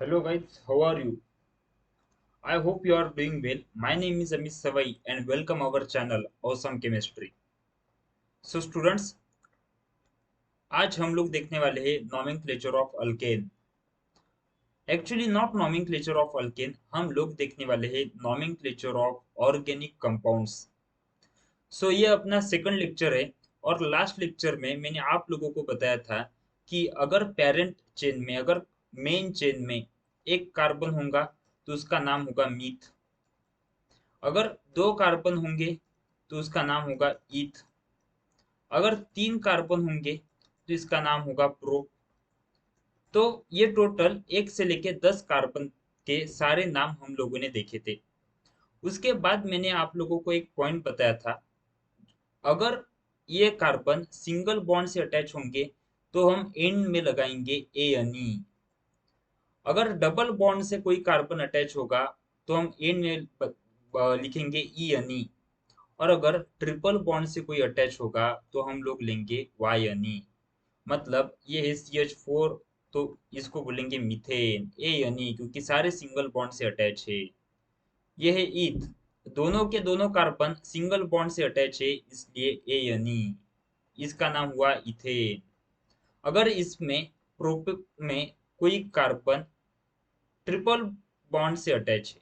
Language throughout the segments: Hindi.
Hello guys, how are you? I hope you are doing well. My name is Amit Savai and welcome our channel Awesome Chemistry. So students, आज हम लोग देखने वाले हैं nomenclature of alkane. Actually not nomenclature of alkane, हम लोग देखने वाले हैं नॉमेनक्लेचर ऑफ ऑर्गेनिक कंपाउंड्स। सो ये अपना सेकंड लेक्चर है और लास्ट लेक्चर में मैंने आप लोगों को बताया था कि अगर पेरेंट चेन में, अगर मेन चेन में एक कार्बन होगा तो उसका नाम होगा मीथ। अगर दो कार्बन होंगे तो उसका नाम होगा ईथ। अगर तीन कार्बन होंगे तो इसका नाम होगा प्रो। तो ये टोटल 1 से लेके 10 कार्बन के सारे नाम हम लोगों ने देखे थे। उसके बाद मैंने आप लोगों को एक पॉइंट बताया था, अगर ये कार्बन सिंगल बॉन्ड से अटैच होंगे तो हम एंड में लगाएंगे ए एन ई। अगर डबल बॉन्ड से कोई कार्बन अटैच होगा तो हम एंड में लिखेंगे ई एन ई। और अगर ट्रिपल बॉन्ड से कोई अटैच होगा तो हम लोग लेंगे वाई एन ई। मतलब ये है CH4, तो इसको बोलेंगे मीथेन ए एन ई, क्योंकि सारे सिंगल बॉन्ड से अटैच है। ये है ईथ, दोनों के दोनों कार्बन सिंगल बॉन्ड से अटैच है इसलिए ए एन ई। इसका नाम हुआ इथेन। अगर इसमें प्रोप में कोई कार्बन ट्रिपल बॉन्ड से अटैच है,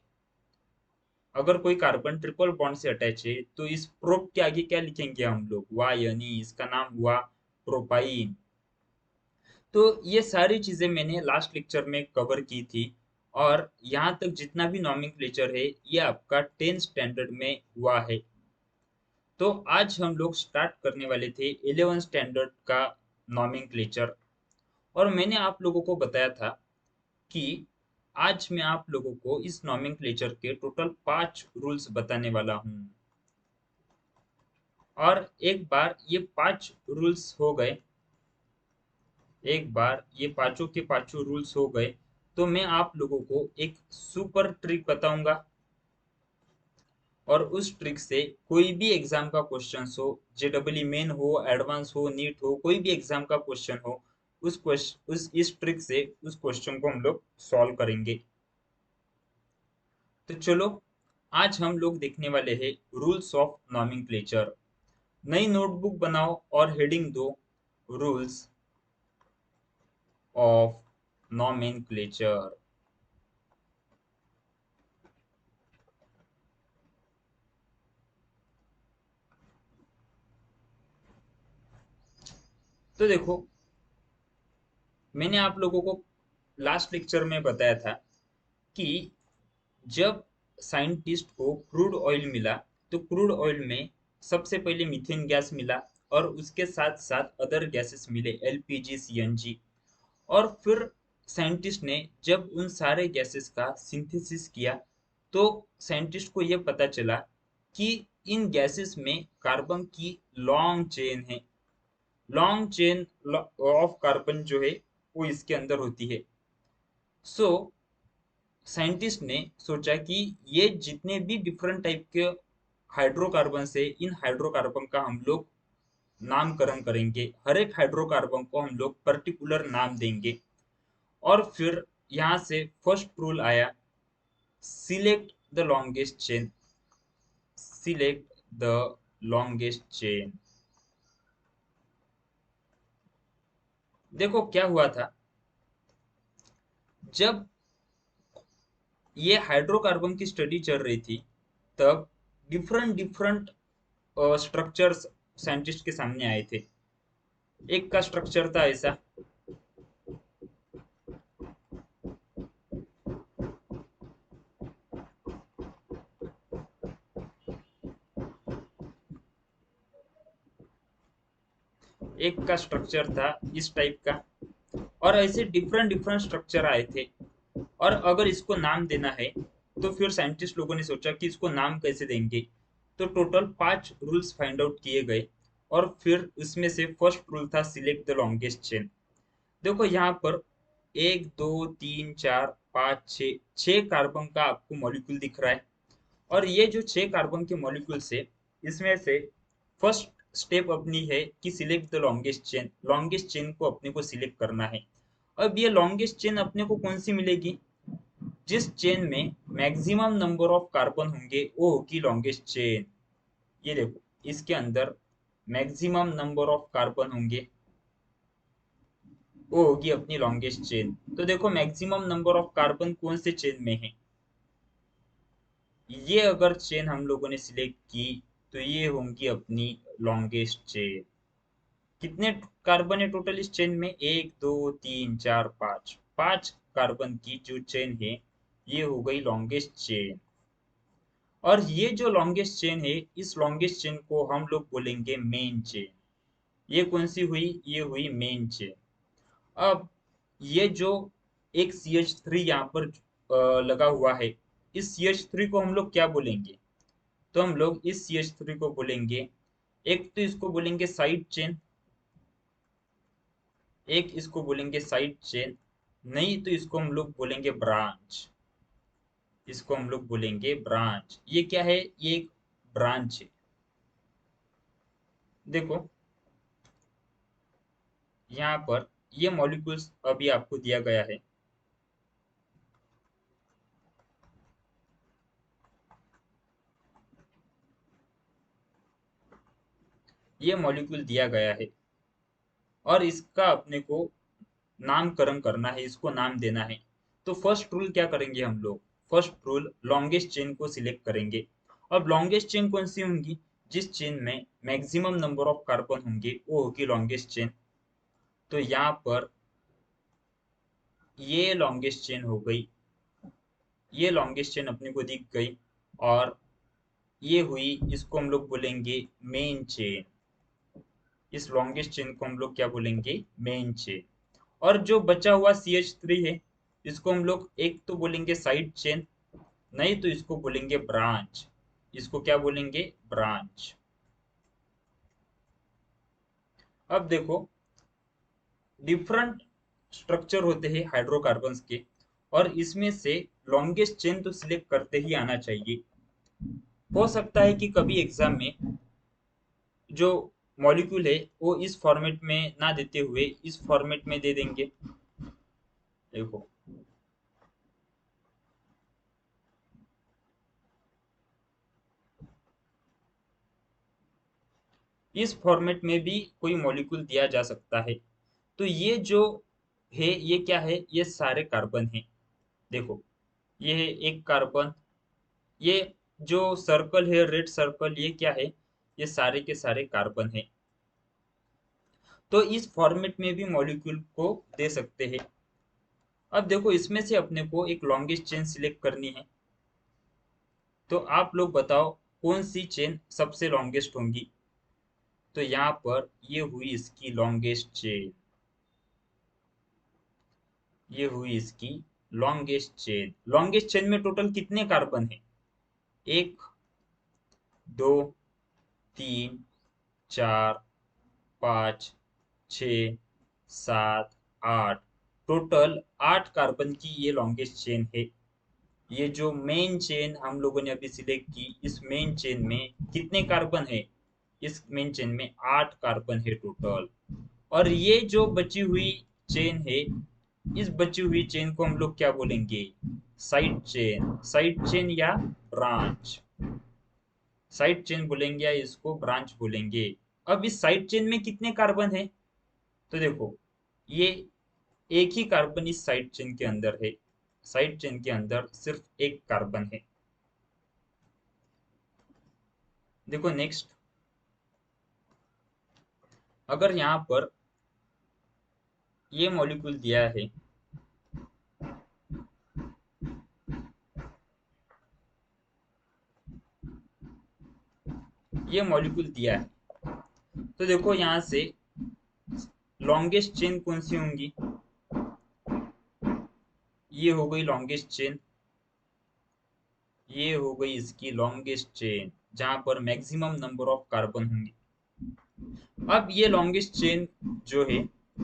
अगर कोई कार्बन ट्रिपल बॉन्ड से अटैच है तो इस प्रोप के आगे क्या लिखेंगे हम लोग, वाई यानी इसका नाम हुआ प्रोपाइन। तो ये सारी चीजें मैंने लास्ट लेक्चर में कवर की थी। और यहाँ तक जितना भी नॉमेनक्लेचर है ये आपका 10 स्टैंडर्ड में हुआ है। तो आज हम लोग स्टार्ट करने वाले थे 11 स्टैंडर्ड का नॉमेनक्लेचर। और मैंने आप लोगों को बताया था कि आज मैं आप लोगों को इस नॉमेनक्लेचर के टोटल 5 रूल्स बताने वाला हूँ। और एक बार ये 5 रूल्स हो गए, एक बार ये पांचों के पांचों रूल्स हो गए तो मैं आप लोगों को एक सुपर ट्रिक बताऊंगा। और उस ट्रिक से कोई भी एग्जाम का क्वेश्चन हो, JEE मेन हो, एडवांस हो, नीट हो, कोई भी एग्जाम का क्वेश्चन हो, उस इस ट्रिक से उस क्वेश्चन को हम लोग सॉल्व करेंगे। तो चलो, आज हम लोग देखने वाले हैं रूल्स ऑफ नॉमेनक्लेचर। नई नोटबुक बनाओ और हेडिंग दो रूल्स ऑफ नॉमेनक्लेचर। तो देखो, मैंने आप लोगों को लास्ट लेक्चर में बताया था कि जब साइंटिस्ट को क्रूड ऑयल मिला तो क्रूड ऑयल में सबसे पहले मीथेन गैस मिला और उसके साथ साथ अदर गैसेस मिले, LPG, CNG। और फिर साइंटिस्ट ने जब उन सारे गैसेस का सिंथेसिस किया तो साइंटिस्ट को यह पता चला कि इन गैसेस में कार्बन की लॉन्ग चेन है। लॉन्ग चेन ऑफ कार्बन जो है वो इसके अंदर होती है। सो साइंटिस्ट ने सोचा कि ये जितने भी डिफरेंट टाइप के हाइड्रोकार्बन है, इन हाइड्रोकार्बन का हम लोग नामकरण करेंगे। हर एक हाइड्रोकार्बन को हम लोग पर्टिकुलर नाम देंगे। और फिर यहाँ से फर्स्ट रूल आया, select the longest chain. Select the longest chain. देखो क्या हुआ था, जब ये हाइड्रोकार्बन की स्टडी चल रही थी तब डिफरेंट डिफरेंट स्ट्रक्चर्स साइंटिस्ट के सामने आए थे। एक का स्ट्रक्चर था ऐसा, एक का स्ट्रक्चर था इस टाइप का। और ऐसे डिफरेंट डिफरेंट स्ट्रक्चर आए थे। और अगर इसको नाम देना है तो फिर साइंटिस्ट लोगों ने सोचा कि इसको नाम कैसे देंगे। तो टोटल 5 रूल्स फाइंड आउट किए गए और फिर उसमें से फर्स्ट रूल था सिलेक्ट द लॉन्गेस्ट चेन। देखो यहाँ पर 1 2 3 4 5 6 6 कार्बन का आपको मॉलिक्यूल दिख रहा है। और ये जो 6 कार्बन के मॉलिक्यूल्स है, इसमें से फर्स्ट स्टेप अपनी है कि select the longest chain. Longest chain को अपने को सिलेक्ट करना है। अब ये लॉन्गेस्ट चेन अपने को कौन सी मिलेगी? जिस चेन में मैक्सिमम नंबर ऑफ कार्बन होंगे वो होगी लॉन्गेस्ट चेन। ये देखो, इसके अंदर मैक्सिमम नंबर ऑफ कार्बन होंगे वो होगी अपनी लॉन्गेस्ट चेन। तो देखो मैक्सिमम नंबर ऑफ कार्बन कौन से चेन में है, ये अगर चेन हम लोगों ने सिलेक्ट की तो ये होंगी अपनी लॉन्गेस्ट चेन। कितने कार्बन है टोटल इस चेन में? एक, दो, तीन, चार, पांच। पांच कार्बन की जो चेन है ये हो गई लॉन्गेस्ट चेन। और ये जो लॉन्गेस्ट चेन है, इस लॉन्गेस्ट चेन को हम लोग बोलेंगे मेन चेन। ये कौन सी हुई? ये हुई मेन चेन। अब ये जो एक CH3 यहाँ पर लगा हुआ है, इस CH3 को हम लोग क्या बोलेंगे? तो हम लोग इस CH3 को बोलेंगे, एक तो इसको बोलेंगे साइड चेन, एक इसको बोलेंगे साइड चेन, नहीं तो इसको हम लोग बोलेंगे ब्रांच। इसको हम लोग बोलेंगे ब्रांच। ये क्या है? ये एक ब्रांच है। देखो यहाँ पर ये मॉलिक्यूल्स अभी आपको दिया गया है। ये मॉलिक्यूल दिया गया है और इसका अपने को नामकरण करना है, इसको नाम देना है। तो फर्स्ट रूल क्या करेंगे हम लोग? फर्स्ट रूल लॉन्गेस्ट चेन को सिलेक्ट करेंगे। अब लॉन्गेस्ट चेन कौन सी होंगी? जिस चेन में मैक्सिमम नंबर ऑफ कार्बन होंगे वो होगी लॉन्गेस्ट चेन। तो यहाँ पर ये लॉन्गेस्ट चेन हो गई, ये लॉन्गेस्ट चेन अपने को दिख गई। और ये हुई, इसको हम लोग बोलेंगे मेन चेन। इस लॉन्गेस्ट चेन को हम लोग क्या बोलेंगे? Main chain. और जो बचा हुआ CH3 है, इसको हम लोग एक तो बोलेंगे साइड चेन, नहीं तो इसको बोलेंगे ब्रांच। इसको क्या बोलेंगे? ब्रांच। अब देखो डिफरेंट स्ट्रक्चर होते हैं हाइड्रोकार्बन्स के, और इसमें से लॉन्गेस्ट चेन तो सिलेक्ट करते ही आना चाहिए। हो सकता है कि कभी एग्जाम में जो मॉलिक्यूल है वो इस फॉर्मेट में ना देते हुए इस फॉर्मेट में दे देंगे। देखो इस फॉर्मेट में भी कोई मॉलिक्यूल दिया जा सकता है। तो ये जो है ये क्या है? ये सारे कार्बन हैं। देखो ये है एक कार्बन, ये जो सर्कल है रेड सर्कल ये क्या है? ये सारे के सारे कार्बन है। तो इस फॉर्मेट में भी मॉलिक्यूल को दे सकते हैं। अब देखो इसमें से अपने को एक लॉन्गेस्ट चेन सिलेक्ट करनी है। तो आप लोग बताओ कौन सी चेन सबसे लॉन्गेस्ट होंगी? तो यहाँ पर ये हुई इसकी लॉन्गेस्ट चेन। ये हुई इसकी लॉन्गेस्ट चेन। लॉन्गेस्ट चेन में टोटल कितने कार्बन है? एक, दो, तीन, चार, पाँच, छ, सात, आठ। टोटल 8 कार्बन की ये लॉन्गेस्ट चेन है। ये जो मेन चेन हम लोगों ने अभी सिलेक्ट की, इस मेन चेन में कितने कार्बन है? इस मेन चेन में 8 कार्बन है टोटल। और ये जो बची हुई चेन है, इस बची हुई चेन को हम लोग क्या बोलेंगे? Side chain. साइड चेन या ब्रांच। साइड चेन बोलेंगे या इसको ब्रांच बोलेंगे। अब इस साइड चेन में कितने कार्बन है? तो देखो ये एक ही कार्बन इस साइड चेन के अंदर है। साइड चेन के अंदर सिर्फ एक कार्बन है। देखो नेक्स्ट, अगर यहाँ पर ये मॉलिक्यूल दिया है, ये मॉलिक्यूल दिया है, तो देखो यहाँ से लॉन्गेस्ट चेन कौन सी होंगी? ये हो गई लॉन्गेस्ट चेन। ये हो गई इसकी लॉन्गेस्ट चेन जहां पर मैक्सिमम नंबर ऑफ कार्बन होंगे। अब ये लॉन्गेस्ट चेन जो है,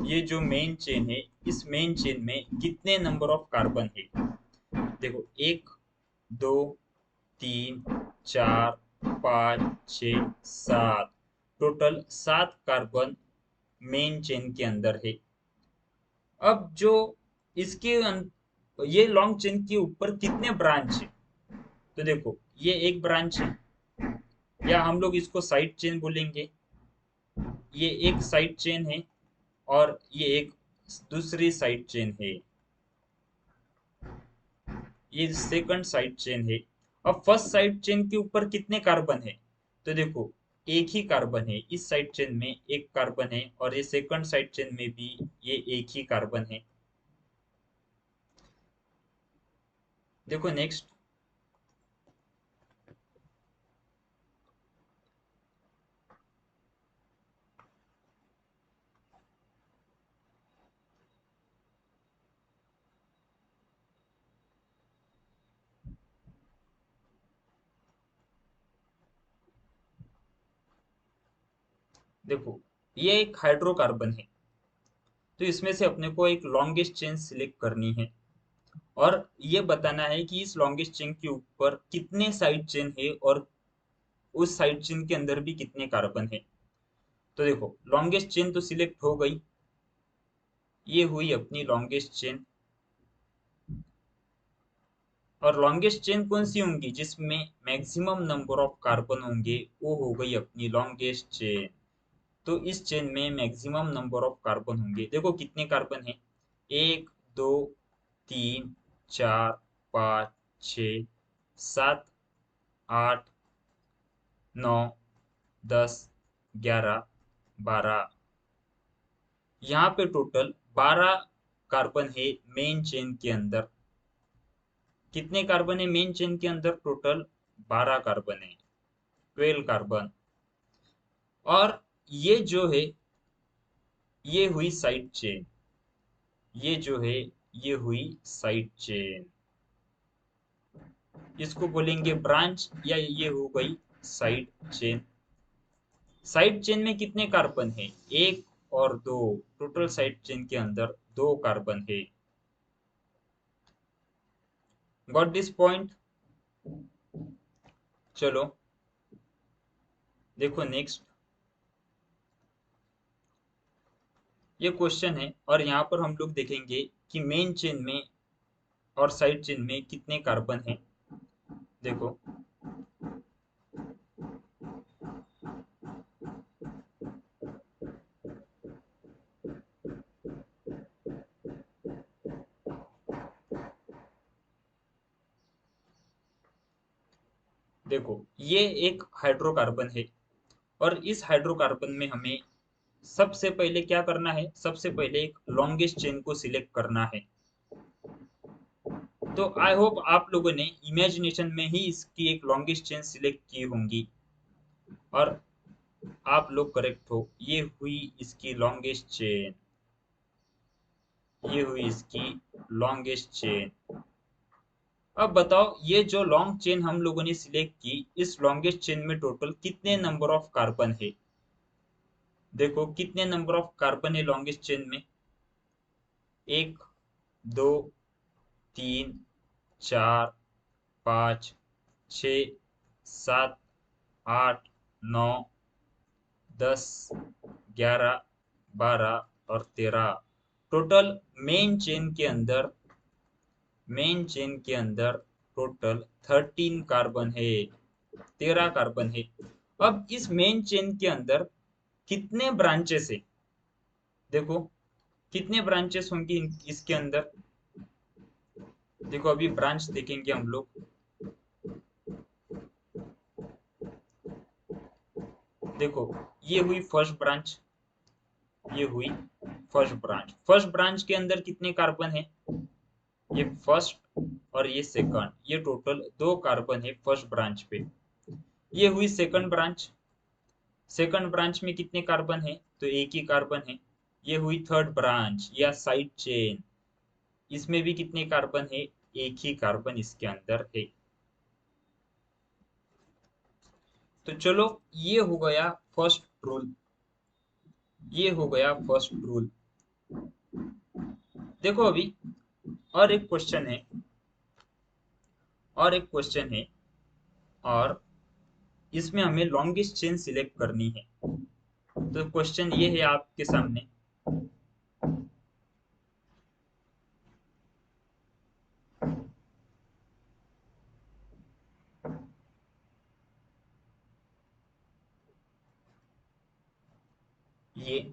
ये जो मेन चेन है, इस मेन चेन में कितने नंबर ऑफ कार्बन है? देखो एक, दो, तीन, चार, पाँच, छ, सात। टोटल 7 कार्बन मेन चेन के अंदर है। अब जो इसके ये लॉन्ग चेन के ऊपर कितने ब्रांच है? तो देखो, ये एक ब्रांच है, या हम लोग इसको साइड चेन बोलेंगे। ये एक साइड चेन है, और ये एक दूसरी साइड चेन है। ये सेकंड साइड चेन है। अब फर्स्ट साइड चेन के ऊपर कितने कार्बन है? तो देखो, एक ही कार्बन है। इस साइड चेन में एक कार्बन है, और ये सेकंड साइड चेन में भी ये एक ही कार्बन है। देखो नेक्स्ट। देखो, ये एक हाइड्रोकार्बन है, तो इसमें से अपने को एक लॉन्गेस्ट चेन सिलेक्ट करनी है, और ये बताना है कि इस लॉन्गेस्ट चेन के ऊपर कितने साइड चेन है, और उस साइड चेन के अंदर भी कितने कार्बन है। तो देखो, लॉन्गेस्ट चेन तो सिलेक्ट हो गई। ये हुई अपनी लॉन्गेस्ट चेन। और लॉन्गेस्ट चेन कौन सी होंगी जिसमें मैक्सिमम नंबर ऑफ कार्बन होंगे? वो हो गई अपनी लॉन्गेस्ट चेन। तो इस चेन में मैक्सिमम नंबर ऑफ कार्बन होंगे। देखो कितने कार्बन है। एक, दो, तीन, चार, पाँच, छ, सात, आठ, नौ, 10, 11, 12। यहाँ पे टोटल 12 कार्बन है मेन चेन के अंदर। कितने कार्बन है मेन चेन के अंदर? टोटल 12 कार्बन है, 12 कार्बन। और ये जो है, ये हुई साइड चेन। ये जो है, ये हुई साइड चेन। इसको बोलेंगे ब्रांच, या ये हो गई साइड चेन। साइड चेन में कितने कार्बन है? एक और दो। टोटल साइड चेन के अंदर दो कार्बन है। Got this point? चलो देखो नेक्स्ट। ये क्वेश्चन है, और यहाँ पर हम लोग देखेंगे कि मेन चेन में और साइड चेन में कितने कार्बन है। देखो, देखो ये एक हाइड्रोकार्बन है, और इस हाइड्रोकार्बन में हमें सबसे पहले क्या करना है? सबसे पहले एक लॉन्गेस्ट चेन को सिलेक्ट करना है। तो आई होप आप लोगों ने इमेजिनेशन में ही इसकी एक लॉन्गेस्ट चेन सिलेक्ट की होंगी, और आप लोग करेक्ट हो। ये हुई इसकी लॉन्गेस्ट चेन। ये हुई इसकी लॉन्गेस्ट चेन। अब बताओ, ये जो लॉन्ग चेन हम लोगों ने सिलेक्ट की, इस लॉन्गेस्ट चेन में टोटल कितने नंबर ऑफ कार्बन है? देखो कितने नंबर ऑफ कार्बन है लॉन्गेस्ट चेन में। एक, दो, तीन, चार, पाँच, छ, सात, आठ, नौ, 10, 11, 12 और 13। टोटल मेन चेन के अंदर, मेन चेन के अंदर टोटल 13 कार्बन है, 13 कार्बन है। अब इस मेन चेन के अंदर कितने ब्रांचेस है? देखो कितने ब्रांचेस होंगी इसके अंदर। देखो अभी ब्रांच देखेंगे हम लोग। देखो, ये हुई फर्स्ट ब्रांच। ये हुई फर्स्ट ब्रांच। फर्स्ट ब्रांच के अंदर कितने कार्बन है? ये फर्स्ट और ये सेकंड, ये टोटल दो कार्बन है फर्स्ट ब्रांच पे। ये हुई सेकंड ब्रांच। सेकंड ब्रांच में कितने कार्बन है? तो एक ही कार्बन है। ये हुई थर्ड ब्रांच या साइड चेन। इसमें भी कितने कार्बन है? एक ही कार्बन इसके अंदर है। तो चलो, ये हो गया फर्स्ट रूल। ये हो गया फर्स्ट रूल। देखो अभी और एक क्वेश्चन है। और एक क्वेश्चन है, और इसमें हमें लॉन्गेस्ट चेन सिलेक्ट करनी है। तो क्वेश्चन ये है आपके सामने ये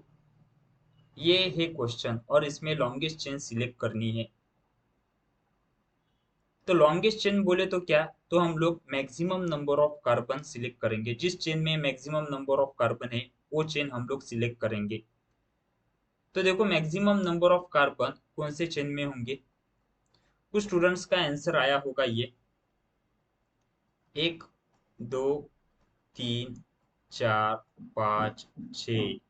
ये है क्वेश्चन और इसमें लॉन्गेस्ट चेन सिलेक्ट करनी है। तो लॉन्गेस्ट चेन बोले तो क्या, तो हम लोग maximum number of carbon select करेंगे, जिस चेन में मैक्सिमम नंबर ऑफ कार्बन है वो चेन हम लोग सिलेक्ट करेंगे। तो देखो मैक्सिमम नंबर ऑफ कार्बन कौन से चेन में होंगे, कुछ स्टूडेंट्स का आंसर आया होगा ये 1 2 3 4 5 6।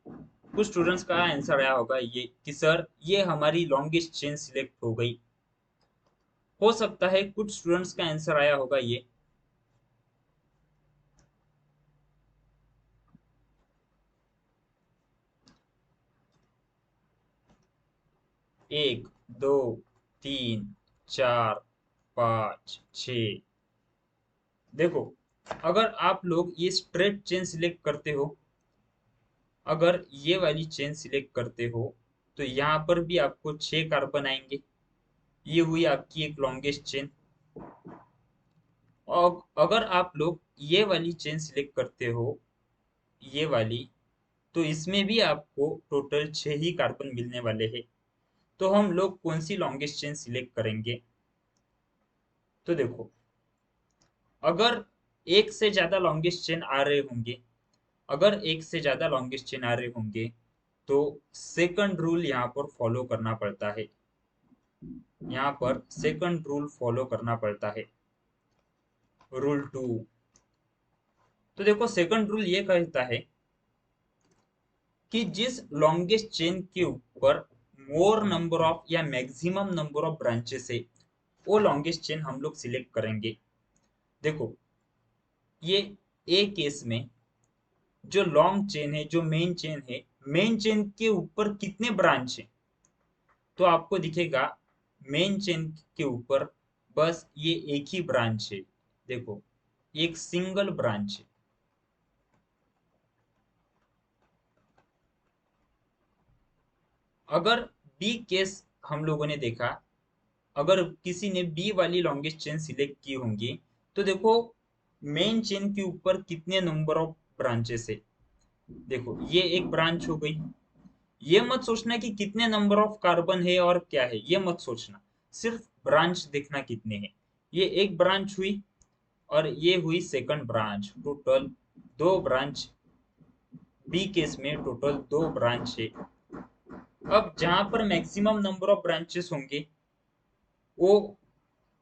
कुछ स्टूडेंट्स का आंसर आया होगा ये कि सर ये हमारी लॉन्गेस्ट चेन सिलेक्ट हो गई। हो सकता है कुछ स्टूडेंट्स का आंसर आया होगा ये 1 2 3 4 5 6। देखो अगर आप लोग ये स्ट्रेट चेन सिलेक्ट करते हो, अगर ये वाली चेन सिलेक्ट करते हो तो यहाँ पर भी आपको 6 कार्बन आएंगे। ये हुई आपकी एक लॉन्गेस्ट चेन। और अगर आप लोग ये वाली चेन सिलेक्ट करते हो, ये वाली, तो इसमें भी आपको टोटल 6 ही कार्बन मिलने वाले हैं। तो हम लोग कौन सी लॉन्गेस्ट चेन सिलेक्ट करेंगे, तो देखो अगर एक से ज्यादा लॉन्गेस्ट चेन आ रहे होंगे, अगर एक से ज्यादा लॉन्गेस्ट चेन आ रहे होंगे तो सेकंड रूल यहाँ पर फॉलो करना पड़ता है। यहाँ पर सेकंड रूल फॉलो करना पड़ता है, रूल 2। तो देखो सेकंड रूल ये कहता है कि जिस लॉन्गेस्ट चेन के ऊपर मोर नंबर ऑफ या मैक्सिमम नंबर ऑफ ब्रांचेस है वो लॉन्गेस्ट चेन हम लोग सिलेक्ट करेंगे। देखो ये ए केस में जो लॉन्ग चेन है, जो मेन चेन है, मेन चेन के ऊपर कितने ब्रांच है, तो आपको दिखेगा मेन चेन के ऊपर बस ये एक ही ब्रांच है। देखो एक सिंगल ब्रांच है। अगर बी केस हम लोगों ने देखा, अगर किसी ने बी वाली लॉन्गेस्ट चेन सिलेक्ट की होंगी तो देखो मेन चेन के ऊपर कितने नंबर ऑफ ब्रांचेस है। देखो ये एक ब्रांच हो गई। ये मत सोचना कि कितने नंबर ऑफ कार्बन है और क्या है, ये मत सोचना, सिर्फ ब्रांच देखना कितने हैं। ये एक ब्रांच हुई और ये हुई second branch, total 2 branch. B case में टोटल 2 ब्रांच है। अब जहां पर मैक्सिमम नंबर ऑफ ब्रांचेस होंगे वो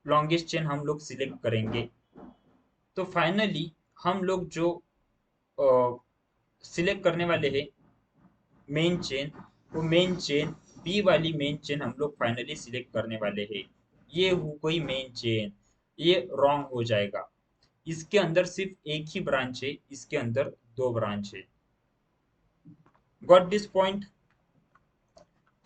लॉन्गेस्ट चेन हम लोग सिलेक्ट करेंगे। तो फाइनली हम लोग जो सिलेक्ट करने वाले हैं मेन चेन, वो मेन चेन बी वाली मेन चेन हम लोग फाइनली सिलेक्ट करने वाले हैं। ये हो कोई मेन चेन, ये रॉन्ग हो जाएगा। इसके अंदर सिर्फ एक ही ब्रांच है, इसके अंदर 2 ब्रांच है। Got this point.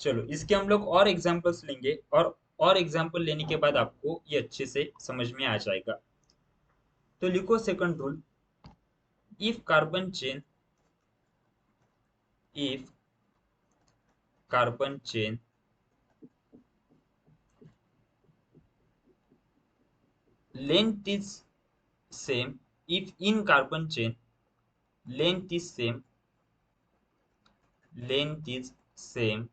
चलो इसके हम लोग और एग्जांपल्स लेंगे और एग्जांपल लेने के बाद आपको ये अच्छे से समझ में आ जाएगा। तो लिखो second rule, if carbon chain, if carbon chain length is same, if in carbon chain length is same, length is same,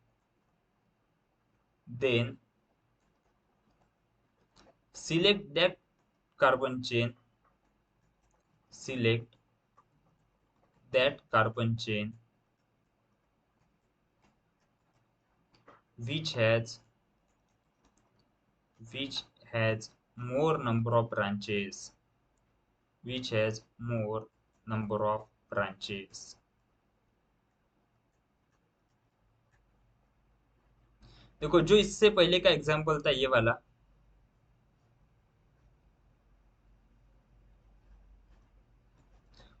then select that carbon chain, select that carbon chain which has which has more number of branches, which has more number of branches। देखो जो इससे पहले का एग्जांपल था ये वाला,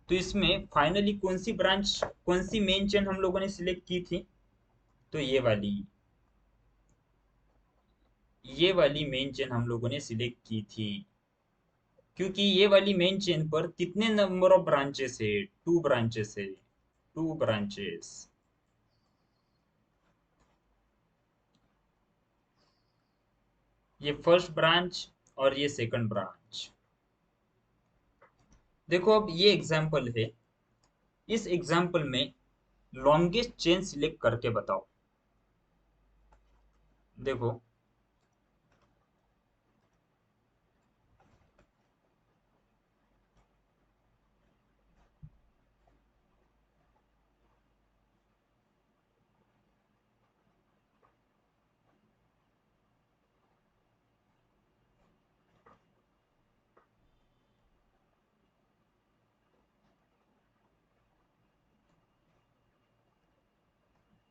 तो इसमें फाइनली कौन सी ब्रांच, कौन सी मेन चेन हम लोगों ने सिलेक्ट की थी, तो ये वाली मेन चेन हम लोगों ने सिलेक्ट की थी। क्योंकि ये वाली मेन चेन पर कितने नंबर ऑफ ब्रांचेस है, 2 ब्रांचेस है, 2 ब्रांचेस। ये फर्स्ट ब्रांच और ये सेकंड ब्रांच। देखो अब ये एग्जाम्पल है, इस एग्जाम्पल में लॉन्गेस्ट चेन सिलेक्ट करके बताओ। देखो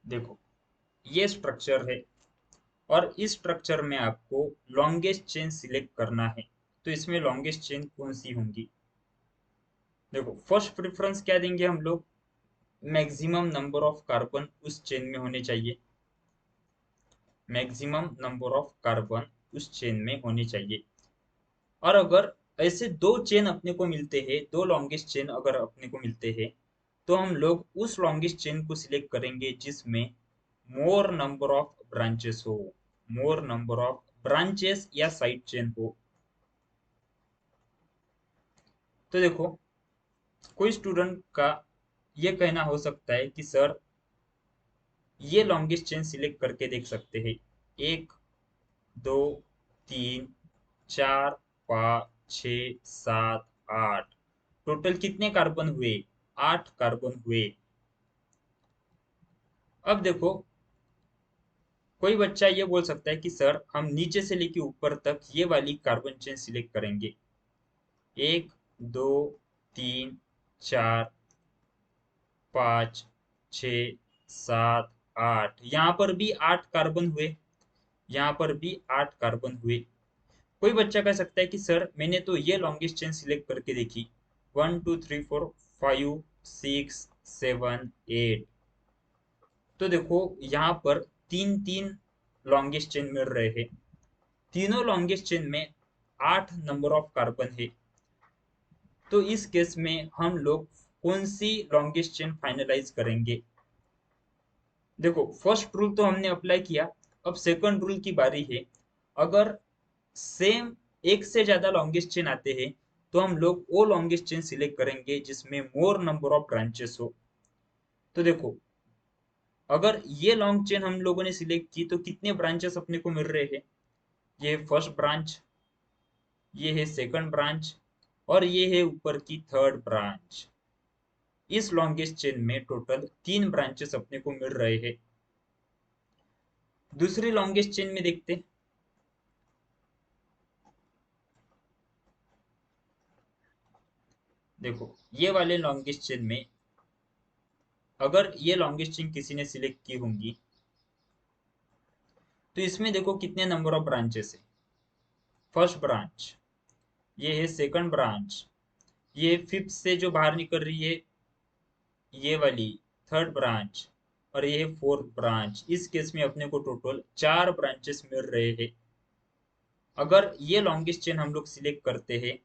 देखो ये स्ट्रक्चर है और इस स्ट्रक्चर में आपको लॉन्गेस्ट चेन सिलेक्ट करना है। तो इसमें लॉन्गेस्ट चेन कौन सी होंगी? देखो फर्स्ट प्रेफरेंस क्या देंगे हम लोग? मैक्सिमम नंबर ऑफ कार्बन उस चेन में होने चाहिए। मैक्सिमम नंबर ऑफ कार्बन उस चेन में होने चाहिए। और अगर ऐसे दो चेन अपने को मिलते हैं, दो लॉन्गेस्ट चेन अगर अपने को मिलते हैं, तो हम लोग उस लॉन्गेस्ट चेन को सिलेक्ट करेंगे जिसमें मोर नंबर ऑफ ब्रांचेस हो। मोर नंबर ऑफ ब्रांचेस या साइड चेन हो। तो देखो कोई स्टूडेंट का ये कहना हो सकता है कि सर ये लॉन्गेस्ट चेन सिलेक्ट करके देख सकते हैं। एक, दो, तीन, चार, पाँच, छ, सात, आठ। टोटल कितने कार्बन हुए? 8 कार्बन हुए। अब देखो कोई बच्चा ये बोल सकता है कि सर हम नीचे से लेके ऊपर तक ये वाली कार्बन चेन सिलेक्ट करेंगे। एक, दो, तीन, चार, पाँच, छ, सात, आठ। यहाँ पर भी 8 कार्बन हुए। यहाँ पर भी 8 कार्बन हुए। कोई बच्चा कह सकता है कि सर मैंने तो ये लॉन्गेस्ट चेन सिलेक्ट करके देखी, 1 2 3 4 5 6 7 8। तो देखो यहाँ पर तीन तीन लॉन्गेस्ट चेन मिल रहे हैं। तीनों लॉन्गेस्ट चेन में 8 नंबर ऑफ कार्बन है। तो इस केस में हम लोग कौन सी लॉन्गेस्ट चेन फाइनलाइज करेंगे? देखो फर्स्ट रूल तो हमने अप्लाई किया। अब सेकंड रूल की बारी है। अगर सेम एक से ज्यादा लॉन्गेस्ट चेन आते हैं, तो हम लोग वो लॉन्गेस्ट चेन सिलेक्ट करेंगे जिसमें मोर नंबर ऑफ ब्रांचेस हो। तो देखो अगर ये लॉन्ग चेन हम लोगों ने सिलेक्ट की तो कितने ब्रांचेस अपने को मिल रहे हैं? ये फर्स्ट ब्रांच, ये है सेकंड ब्रांच, और ये है ऊपर की थर्ड ब्रांच। इस लॉन्गेस्ट चेन में टोटल 3 ब्रांचेस अपने को मिल रहे हैं। दूसरी लॉन्गेस्ट चेन में देखते हैं। देखो ये वाले लॉन्गेस्ट चेन में अगर ये लॉन्गेस्ट चेन किसी ने सिलेक्ट की होंगी, तो इसमें देखो कितने नंबर ऑफ ब्रांचेस है। फर्स्ट ब्रांच, ये है सेकंड ब्रांच, ये फिफ्थ से जो बाहर निकल रही है ये वाली थर्ड ब्रांच, और ये है फोर्थ ब्रांच। इस केस में अपने को टोटल 4 ब्रांचेस मिल रहे हैं। अगर ये लॉन्गेस्ट चेन हम लोग सिलेक्ट करते हैं,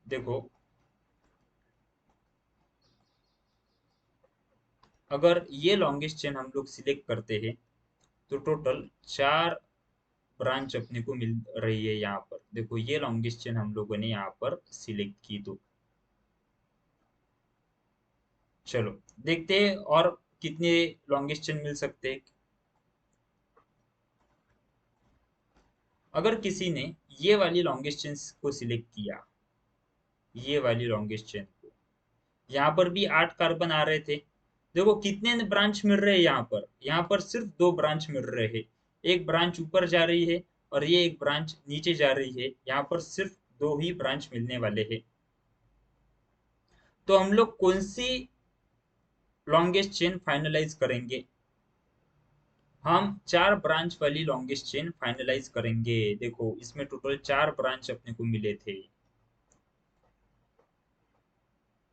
देखो अगर ये लॉन्गेस्ट चेन हम लोग सिलेक्ट करते हैं तो टोटल 4 ब्रांच अपने को मिल रही है। यहाँ पर देखो ये लॉन्गेस्ट चेन हम लोगों ने यहाँ पर सिलेक्ट की। तो चलो देखते हैं और कितने लॉन्गेस्ट चेन मिल सकते हैं। अगर किसी ने ये वाली लॉन्गेस्ट चेन को सिलेक्ट किया, ये वाली लॉन्गेस्ट चेन को, यहाँ पर भी 8 कार्बन आ रहे थे। देखो कितने ब्रांच मिल रहे हैं यहाँ पर? यहाँ पर सिर्फ 2 ब्रांच मिल रहे हैं। एक ब्रांच ऊपर जा रही है और ये एक ब्रांच नीचे जा रही है। यहाँ पर सिर्फ 2 ही ब्रांच मिलने वाले हैं। तो हम लोग कौन सी लॉन्गेस्ट चेन फाइनलाइज करेंगे? हम 4 ब्रांच वाली लॉन्गेस्ट चेन फाइनलाइज करेंगे। देखो इसमें टोटल 4 ब्रांच अपने को मिले थे।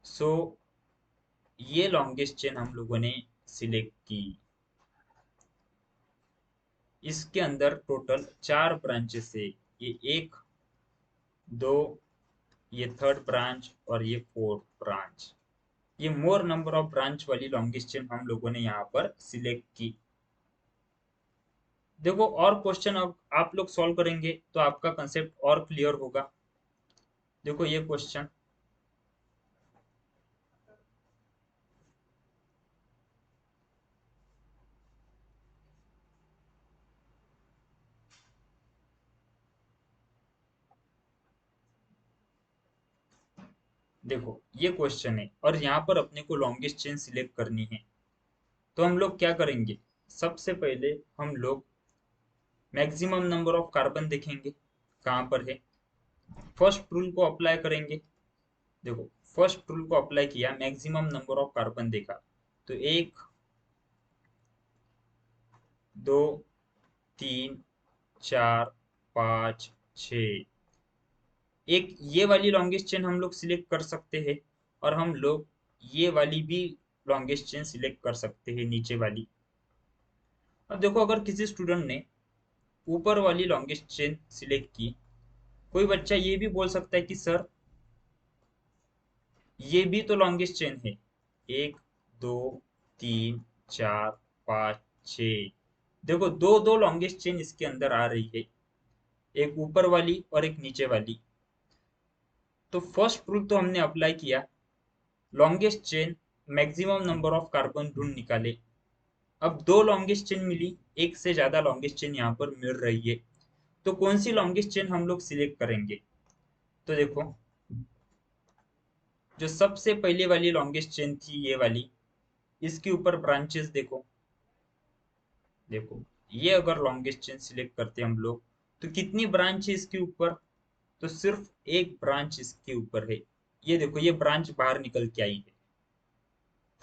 सो ये लॉन्गेस्ट चेन हम लोगों ने सिलेक्ट की। इसके अंदर टोटल 4 ब्रांचेस है। ये एक, दो, ये थर्ड ब्रांच और ये फोर्थ ब्रांच। ये मोर नंबर ऑफ ब्रांच वाली लॉन्गेस्ट चेन हम लोगों ने यहाँ पर सिलेक्ट की। देखो और क्वेश्चन अब आप लोग सॉल्व करेंगे तो आपका कंसेप्ट और क्लियर होगा। देखो ये क्वेश्चन, देखो ये क्वेश्चन है और यहाँ पर अपने को लॉन्गेस्ट चेन सिलेक्ट करनी है। तो हम लोग क्या करेंगे, सबसे पहले हम लोग मैक्सिमम नंबर ऑफ कार्बन देखेंगे कहाँ पर है, फर्स्ट रूल को अप्लाई करेंगे। देखो फर्स्ट रूल को अप्लाई किया, मैक्सिमम नंबर ऑफ कार्बन देखा, तो 1 2 3 4 5 6, एक ये वाली लॉन्गेस्ट चेन हम लोग सिलेक्ट कर सकते हैं और हम लोग ये वाली भी लॉन्गेस्ट चेन सिलेक्ट कर सकते हैं, नीचे वाली। अब देखो अगर किसी स्टूडेंट ने ऊपर वाली लॉन्गेस्ट चेन सिलेक्ट की, कोई बच्चा ये भी बोल सकता है कि सर ये भी तो लॉन्गेस्ट चेन है, 1 2 3 4 5 6, देखो दो दो लॉन्गेस्ट चेन इसके अंदर आ रही है, एक ऊपर वाली और एक नीचे वाली। तो फर्स्ट रूल तो हमने अप्लाई किया, longest chain maximum number of carbon ढूंढ निकाले। अब दो लॉन्गेस्ट चेन मिली, एक से ज्यादा लॉन्गेस्ट चेन यहाँ पर मिल रही है, तो कौन सी लॉन्गेस्ट चेन हम लोग सिलेक्ट करेंगे। तो देखो जो सबसे पहले वाली लॉन्गेस्ट चेन थी ये वाली, इसके ऊपर ब्रांचेस देखो, देखो ये अगर लॉन्गेस्ट चेन सिलेक्ट करते हैं हम लोग, तो कितनी ब्रांच है इसके ऊपर, तो सिर्फ एक ब्रांच इसके ऊपर है। ये देखो ये ब्रांच बाहर निकल के आई है,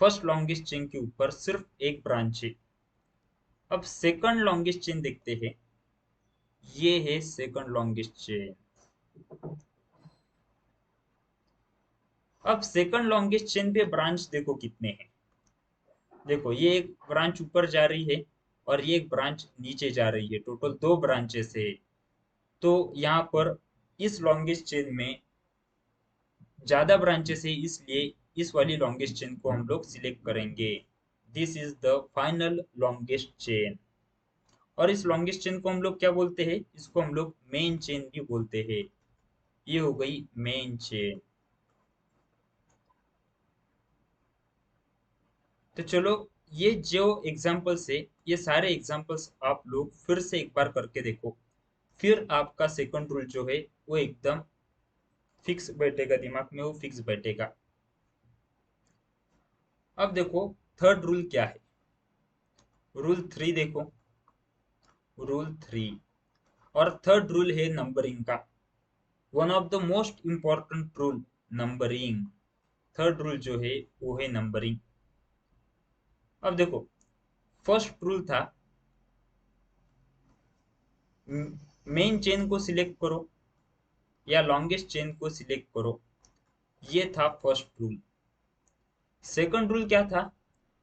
फर्स्ट लॉन्गेस्ट चेन के ऊपर सिर्फ एक ब्रांच है। अब सेकंड लॉन्गेस्ट चेन देखते हैं, ये है सेकंड लॉन्गेस्ट चेन। अब सेकंड लॉन्गेस्ट चेन पे ब्रांच देखो कितने हैं, देखो ये एक ब्रांच ऊपर जा रही है और ये एक ब्रांच नीचे जा रही है, टोटल दो ब्रांचेस है। तो यहाँ पर इस लॉन्गेस्ट चेन में ज्यादा ब्रांचेस है, इसलिए इस वाली लॉन्गेस्ट चेन को हम लोग सिलेक्ट करेंगे। This is the final longest chain. और इस लॉन्गेस्ट चेन को हम लोग क्या बोलते हैं, इसको हम लोग मेन चेन भी बोलते हैं। ये हो गई मेन चेन। तो चलो ये जो एग्जांपल्स है, ये सारे एग्जांपल्स आप लोग फिर से एक बार करके देखो, फिर आपका सेकंड रूल जो है वो एकदम फिक्स बैठेगा, दिमाग में वो फिक्स बैठेगा। अब देखो थर्ड रूल क्या है, रूल 3 देखो, रूल 3 और थर्ड रूल है नंबरिंग का, one of the most important rule, numbering. Third rule जो है वो है नंबरिंग। अब देखो फर्स्ट रूल था मेन चेन को सिलेक्ट करो या लॉन्गेस्ट चेन को सिलेक्ट करो, ये था फर्स्ट रूल। सेकंड रूल क्या था,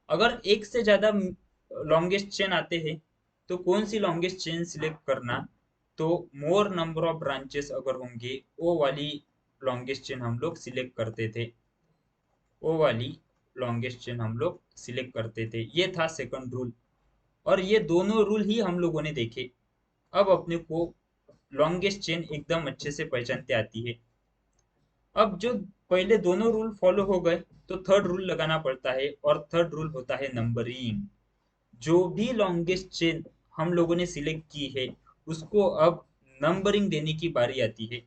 अगर एक से ज्यादा लॉन्गेस्ट चेन आते हैं तो कौन सी लॉन्गेस्ट चेन सिलेक्ट करना, तो मोर नंबर ऑफ ब्रांचेस अगर होंगे वो वाली लॉन्गेस्ट चेन हम लोग सिलेक्ट करते थे, वो वाली लॉन्गेस्ट चेन हम लोग सिलेक्ट करते थे। ये था सेकंड रूल और ये दोनों रूल ही हम लोगों ने देखे। अब अपने को लॉन्गेस्ट चेन एकदम अच्छे से पहचानते आती है। अब जो पहले दोनों रूल फॉलो हो गए, तो थर्ड रूल लगाना पड़ता है और थर्ड रूल होता है नंबरिंग। जो भी लॉन्गेस्ट चेन हम लोगों ने सिलेक्ट की है उसको अब नंबरिंग देने की बारी आती है।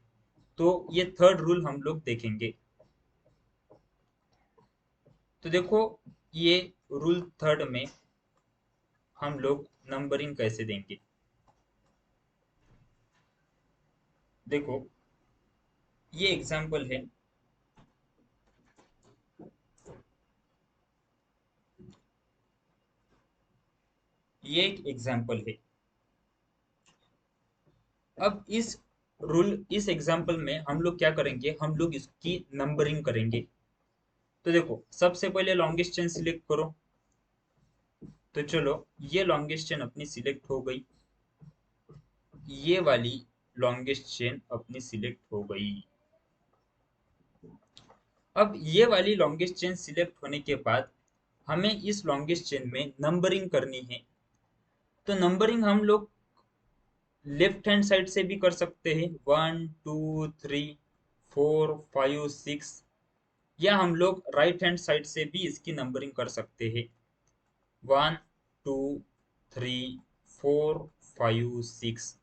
तो ये थर्ड रूल हम लोग देखेंगे। तो देखो ये रूल थर्ड में हम लोग नंबरिंग कैसे देंगे, देखो ये एग्जांपल है, ये एक एग्जांपल है। अब इस एग्जांपल में हम लोग क्या करेंगे, हम लोग इसकी नंबरिंग करेंगे। तो देखो सबसे पहले लॉन्गेस्ट चेन सिलेक्ट करो, तो चलो ये लॉन्गेस्ट चेन अपनी सिलेक्ट हो गई, ये वाली लॉन्गेस्ट चेन अपनी सिलेक्ट हो गई। अब ये वाली लॉन्गेस्ट चेन सिलेक्ट होने के बाद हमें इस लॉन्गेस्ट चेन में नंबरिंग करनी है। तो नंबरिंग हम लोग लेफ्ट हैंड साइड से भी कर सकते हैं, 1 2 3 4 5 6, या हम लोग राइट हैंड साइड से भी इसकी नंबरिंग कर सकते हैं, 1 2 3 4 5 6।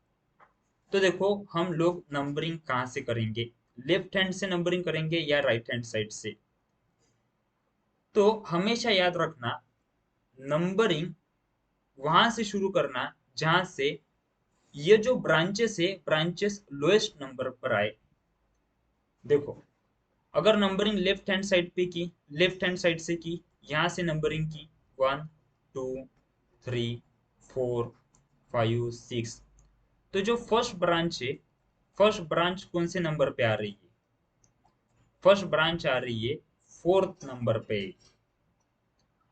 तो देखो हम लोग नंबरिंग कहाँ से करेंगे, लेफ्ट हैंड से नंबरिंग करेंगे या राइट हैंड साइड से। तो हमेशा याद रखना, नंबरिंग वहां से शुरू करना जहां से ये जो ब्रांचेस है, ब्रांचेस लोएस्ट नंबर पर आए। देखो, अगर नंबरिंग लेफ्ट हैंड साइड पे की, लेफ्ट हैंड साइड से की, यहां से नंबरिंग की 1 2 3 4 5 6, तो जो फर्स्ट ब्रांच है, फर्स्ट ब्रांच कौन से नंबर पे आ रही है? फर्स्ट ब्रांच आ रही है फोर्थ नंबर पे।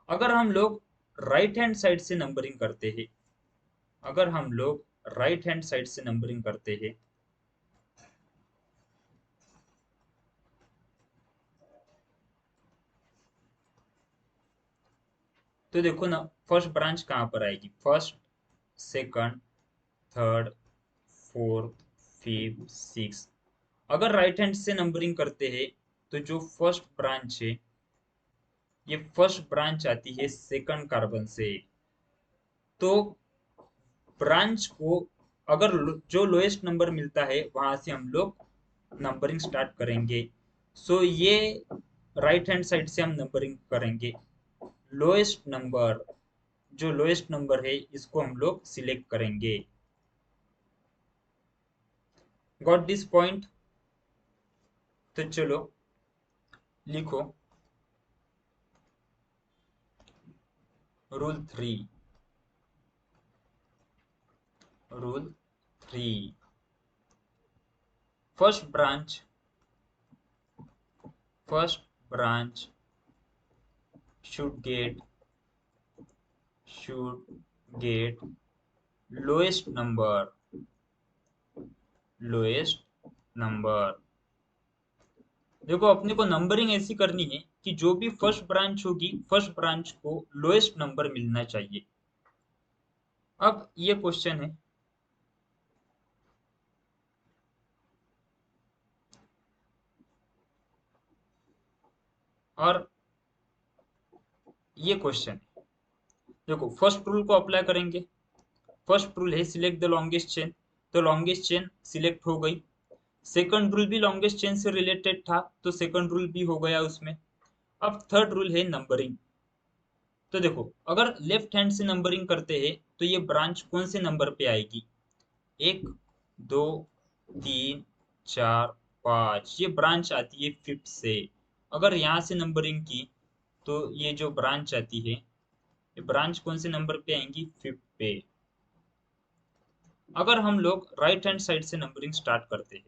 अगर हम लोग राइट हैंड साइड से नंबरिंग करते हैं, अगर हम लोग राइट हैंड साइड से नंबरिंग करते हैं, तो देखो ना, फर्स्ट ब्रांच कहाँ पर आएगी? First, second, third, fourth, fifth, six. अगर राइट हैंड से नंबरिंग करते हैं तो जो फर्स्ट ब्रांच है, ये फर्स्ट ब्रांच आती है सेकंड कार्बन से। तो ब्रांच को अगर जो लोएस्ट नंबर मिलता है वहां से हम लोग नंबरिंग स्टार्ट करेंगे। सो ये राइट हैंड साइड से हम नंबरिंग करेंगे। लोएस्ट नंबर, जो लोएस्ट नंबर है इसको हम लोग सिलेक्ट करेंगे। Got this point? तो चलो लिखो, rule 3। Rule 3, first branch, first branch should get should get lowest number, lowest number। देखो, अपने को नंबरिंग ऐसी करनी है कि जो भी फर्स्ट ब्रांच होगी, फर्स्ट ब्रांच को लोएस्ट नंबर मिलना चाहिए। अब ये क्वेश्चन है, और ये क्वेश्चन है, देखो फर्स्ट रूल को अप्लाई करेंगे। फर्स्ट रूल है सिलेक्ट द लॉन्गेस्ट चेन, तो लॉन्गेस्ट चेन सिलेक्ट हो गई। सेकंड रूल भी लॉन्गेस्ट चेन से रिलेटेड था, तो सेकंड रूल भी हो गया उसमें। अब थर्ड रूल है नंबरिंग। तो देखो, अगर लेफ्ट हैंड से नंबरिंग करते हैं तो ये ब्रांच कौन से नंबर पे आएगी? 1 2 3 4 5, ये ब्रांच आती है फिफ्थ से। अगर यहाँ से नंबरिंग की तो ये जो ब्रांच आती है, ये ब्रांच कौन से नंबर पे आएंगी? फिफ्थ पे। अगर हम लोग राइट हैंड साइड से नंबरिंग स्टार्ट करते हैं,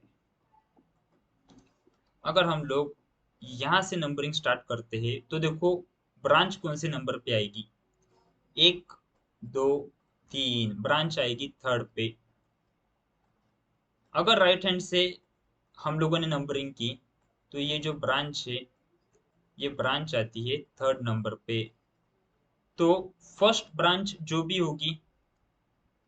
अगर हम लोग यहाँ से नंबरिंग स्टार्ट करते हैं तो देखो ब्रांच कौन से नंबर पे आएगी? 1 2 3, ब्रांच आएगी थर्ड पे। अगर राइट हैंड से हम लोगों ने नंबरिंग की तो ये जो ब्रांच है, ये ब्रांच आती है थर्ड नंबर पे। तो फर्स्ट ब्रांच जो भी होगी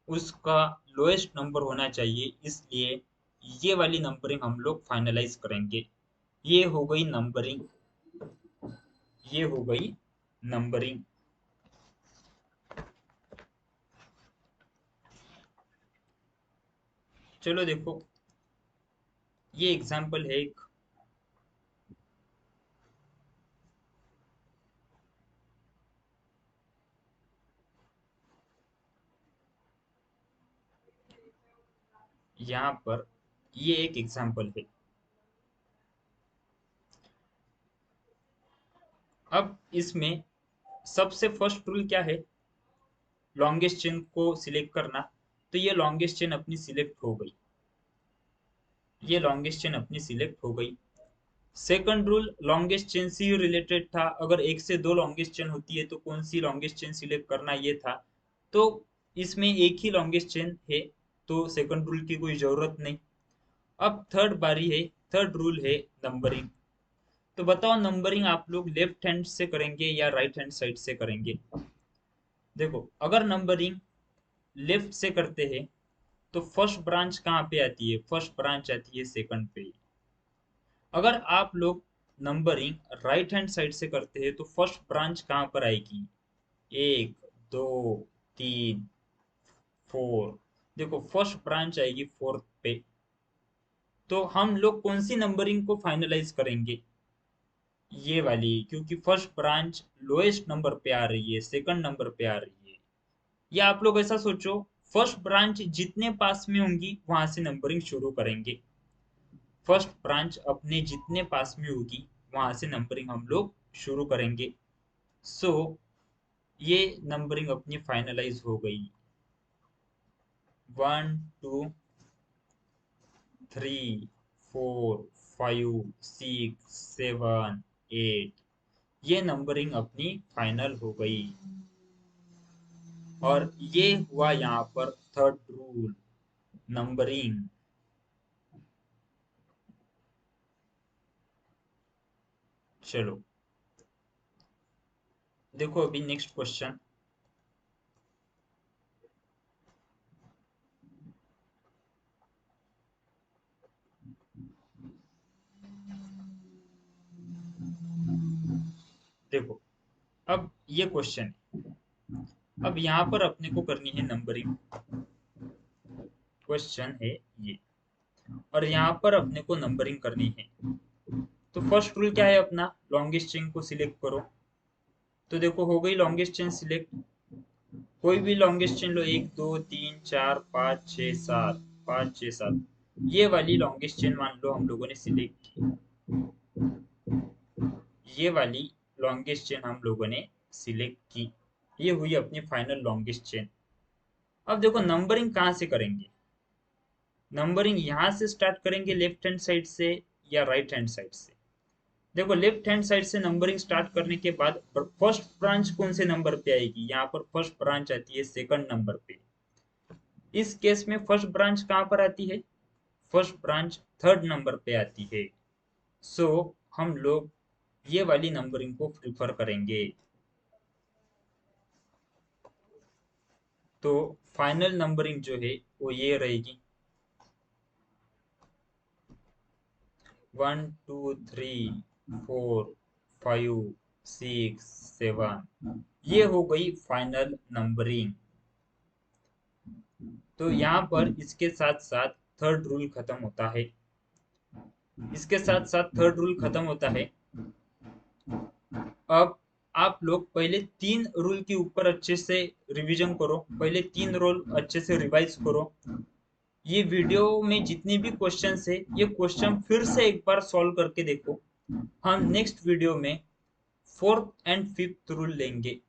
उसका लोएस्ट नंबर होना चाहिए, इसलिए ये वाली नंबरिंग हम लोग फाइनलाइज करेंगे। ये हो गई नंबरिंग, ये हो गई नंबरिंग। चलो देखो, ये एग्जाम्पल है एक। यहाँ पर ये एक एग्जाम्पल है। अब इसमें सबसे फर्स्ट रूल क्या है? लॉन्गेस्ट चेन को सिलेक्ट करना। तो ये लॉन्गेस्ट चेन अपनी सिलेक्ट हो गई, ये लॉन्गेस्ट चेन अपनी सिलेक्ट हो गई। सेकंड रूल लॉन्गेस्ट चेन से ही रिलेटेड था, अगर एक से दो लॉन्गेस्ट चेन होती है तो कौन सी लॉन्गेस्ट चेन सिलेक्ट करना, ये था। तो इसमें एक ही लॉन्गेस्ट चेन है, तो सेकंड रूल की कोई जरूरत नहीं। अब थर्ड बारी है, थर्ड रूल है नंबरिंग। तो बताओ, नंबरिंग आप लोग लेफ्ट हैंड से करेंगे या राइट हैंड साइड से करेंगे? देखो, अगर नंबरिंग लेफ्ट से करते हैं तो फर्स्ट ब्रांच कहाँ पे आती है? फर्स्ट ब्रांच आती है सेकंड पे। अगर आप लोग नंबरिंग राइट हैंड साइड से करते हैं तो फर्स्ट ब्रांच कहाँ पर आएगी? 1 2 3 4। देखो फर्स्ट ब्रांच आएगी फोर्थ पे। तो हम लोग कौन सी नंबरिंग को फाइनलाइज करेंगे? ये वाली, क्योंकि फर्स्ट ब्रांच लोएस्ट नंबर पे आ रही है, सेकंड नंबर पे आ रही है। या आप लोग ऐसा सोचो, फर्स्ट ब्रांच जितने पास में होंगी वहां से नंबरिंग शुरू करेंगे। फर्स्ट ब्रांच अपने जितने पास में होगी वहां से नंबरिंग हम लोग शुरू करेंगे। सो ये नंबरिंग अपनी फाइनलाइज हो गई। 1 2 3 4 5 6 7 8, ये नंबरिंग अपनी फाइनल हो गई। और ये हुआ यहाँ पर थर्ड रूल, नंबरिंग। चलो देखो अभी नेक्स्ट क्वेश्चन। देखो अब ये क्वेश्चन, अब यहाँ पर अपने को करनी है नंबरिंग। क्वेश्चन है ये, और यहाँ पर अपने को नंबरिंग करनी है। तो फर्स्ट रूल क्या है अपना? लॉन्गेस्ट चेन को सिलेक्ट करो। तो देखो हो गई लॉन्गेस्ट चेन सिलेक्ट। कोई भी लॉन्गेस्ट चेन लो, 1 2 3 4 5 6 7, 5 6 7, ये वाली लॉन्गेस्ट चेन मान लो हम लोगों ने सिलेक्ट की। ये वाली लॉन्गेस्ट चेन हम लोगों ने सिलेक्ट की। ये हुई अपनी फाइनल लॉन्गेस्ट चेन। अब देखो नंबरिंग कहाँ से करेंगे? नंबरिंग यहाँ से स्टार्ट करेंगे लेफ्ट हैंड साइड से या राइट हैंड साइड से? देखो लेफ्ट हैंड साइड से नंबरिंग स्टार्ट करने के बाद फर्स्ट ब्रांच कौन से नंबर पे आएगी? यहाँ पर फर्स्ट ब्रांच आती है सेकंड नंबर पे। इस केस में फर्स्ट ब्रांच कहाँ पर आती है? फर्स्ट ब्रांच थर्ड नंबर पे आती है। सो हम लोग ये वाली नंबरिंग को प्रिफर करेंगे। तो फाइनल नंबरिंग जो है वो ये रहेगी, 1 2 3 4 5 6 7। ये हो गई फाइनल नंबरिंग। तो यहाँ पर इसके साथ साथ थर्ड रूल खत्म होता है। इसके साथ साथ थर्ड रूल खत्म होता है। अब आप लोग पहले 3 रूल के ऊपर अच्छे से रिवीजन करो, पहले 3 रूल अच्छे से रिवाइज करो। ये वीडियो में जितने भी क्वेश्चंस है ये क्वेश्चन फिर से एक बार सॉल्व करके देखो। हम नेक्स्ट वीडियो में फोर्थ एंड फिफ्थ रूल लेंगे।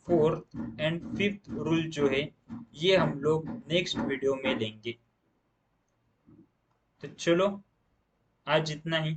फोर्थ एंड फिफ्थ रूल जो है ये हम लोग नेक्स्ट वीडियो में लेंगे। तो चलो आज इतना ही।